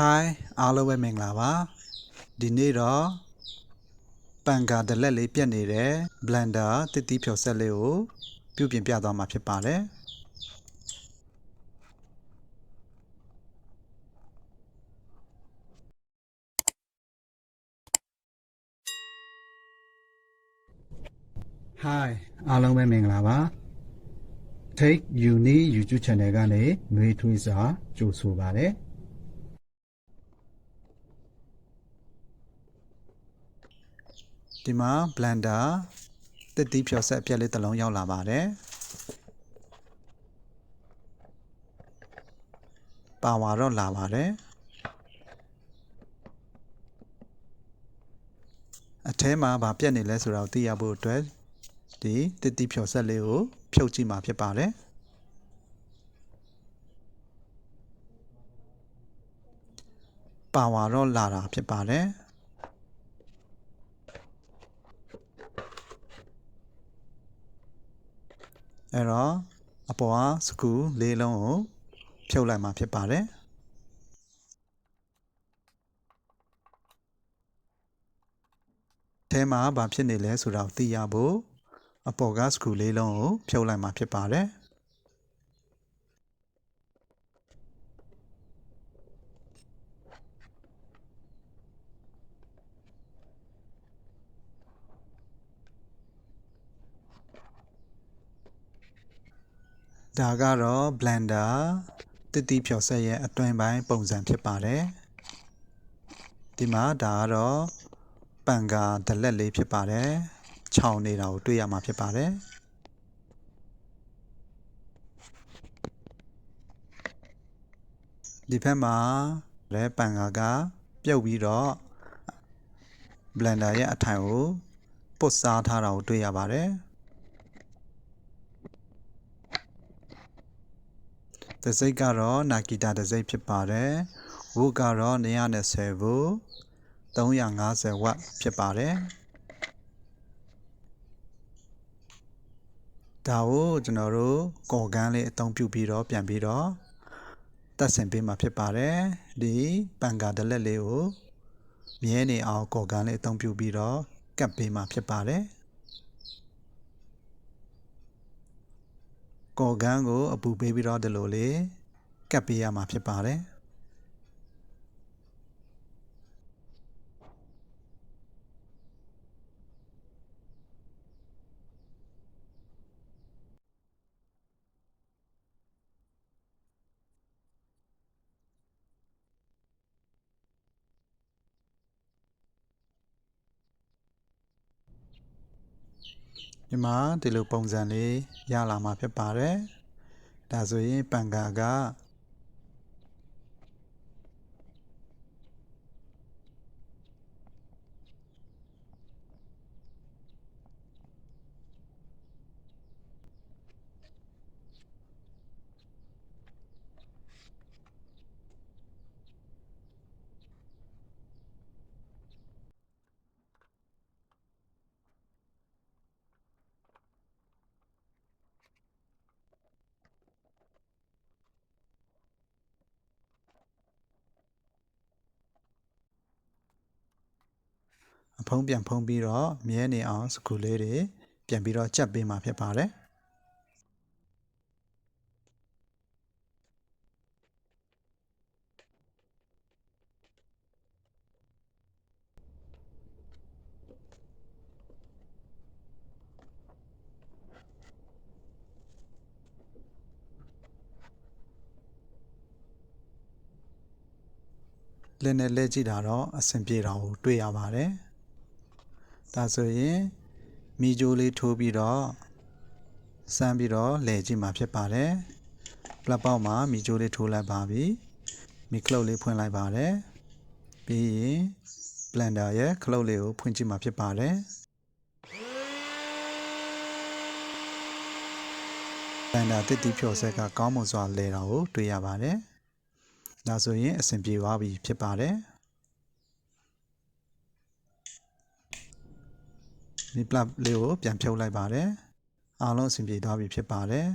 Hi အားလုံးပဲမင်္ဂလာပါဒီနေ့တော့ပန်ကာဒလက်လေးပြတ်နေတဲ့ blender တစ်တီးဖြော်ဆက်လေးကိုပြုပြင်ပြသွားမှာဖြစ်ပါတယ် Hi အားလုံးပဲမင်္ဂလာပါ Take Uni YouTube Channel ကနေຫນွေထွေးစွာကြိုဆိုပါတယ်ဒီမှာ blender တစ်တီးဖြော်ဆက်အပြက်လေးတစ်လုံးရောက်လာပါတယ်ပါဝါတော့လာပါတယ်အထဲမှာဗာပြက်နေလဲဆိုတော့သိရဖို့အတွက်ဒီတစ်တီးဖြော်ဆက်လေးကိုဖြုတ်ကြည့်မှာဖြစ်ပါတယ်ပါဝါတော့လာတာဖြစ်ပါတယ်အဲ့တော့အပေါ်ကစကူလေးလုံးကိုဖြုတ်လိုက်မှာဖြစ်ပါတယ်ထဲမှာဘာဖြစ်နေလဲဆိုတော့သိရဖို့အပေါ်ကစကူလေးလုံးကိုဖြုတ်လိုက်မှာဖြစ်ပါတယ်ဒါကတော့ blender တစ်တီးဖြော်ဆက်ရဲ့အတွင်းပိုင်းပုံစံဖြစ်ပါတယ်ဒီမှာဒါကတော့ပန်ကာဒလက်လေးဖြစ်ပါတယ်ခြောင်နေတာကိုတွေ့ရမှာဖြစ်ပါတယ်ဒီဘက်မှာလည်းပန်ကာကပြုတ်ပြီးတော့ blender ရဲ့အထိုင်ကိုပုတ်စားထားတာကိုတွေ့ရပါတယ်တစိတ်ကတော့နာဂီတာတစိတ်ဖြစ်ပါတယ်ဝုတ်ကတော့220ဗို့350ဝတ်ဖြစ်ပါတယ်ဒါကိုကျွန်တော်တို့ကော်ကန်းလေးအသုံးပြုပြီးတော့ပြန်ပြီးတော့တက်ဆင်ပေးမှာဖြစ်ပါတယ်ဒီပန်ကာဒလက်လေးကိုမြဲနေအောင်ကော်ကန်းလေးအသုံးပြုပြီးတော့ကပ်ပေးမှာဖြစ်ပါတယ်ကော်ကန်းကိုအပူပေးပြီးတော့ဒီလိုလေးကပ်ပေးရမှာဖြစ်ပါတယ်ဒီမှာဒီလိုပုံစံလေးရလာမှာဖြစ်ပါတယ်ဒါဆိုရင်ပန်ကာကအဖုံးပြန်ဖုံးပြီးတော့မြဲနေအောင်စကူလေးတွေပြန်ပြီးတော့ချက်ပေးမှာဖြစ်ပါတယ်လက်နဲ့လဲကြည့်တာတော့အဆင်ပြေတာကိုတွေ့ရပါတယ်ဒါဆိုရင်မီးကြိုးလေးထိုးပြီးတော့စမ်းပြီးတော့လဲကြည့်မှာဖြစ်ပါတယ်ပလက်ပေါက်မှာမီးကြိုးလေးထိုးလိုက်ပါပြီမီးခလုတ်လေးဖွင့်လိုက်ပါတယ်ပြီးရင် blender ရဲ့ခလုတ်လေးကိုဖွင့်ကြည့်မှာဖြစ်ပါတယ်blender တစ်တီးဖြော်ဆက်ကကောင်းမွန်စွာလဲတာကိုတွေ့ရပါတယ်ဒါဆိုရင်အဆင်ပြေသွားပြီဖြစ်ပါတယ်ဒီပလပ်လေးကိုပြန်ဖြုတ်လိုက်ပါတယ်အားလုံးအဆင်ပြေသွားပြီဖြစ်ပါတယ်